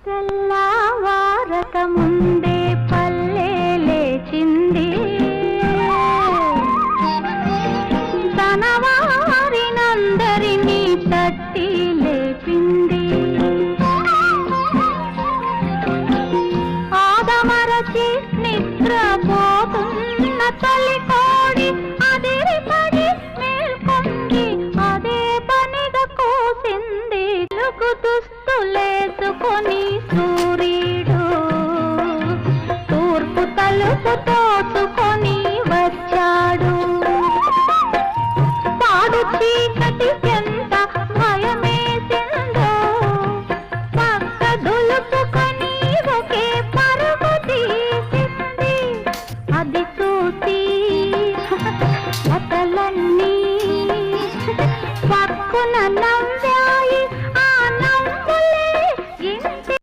తెల్లవారక ముందే పల్లె లేచింది, తన వారినందరినీ తట్టి లేపింది. ఆదమరచి నిద్రపోతున్న తల్లి కోడి అదిరిపడి మేల్కొంది, అదే పనిగా కూసింది. తెలుగు దుస్తులేసుకొని సూర్యుడు తూర్పు తలుపు తోచుకొని వచ్చాడు. పాడు చీకటి ఎంత భయమేసిందో, పక్క దులుపుకొని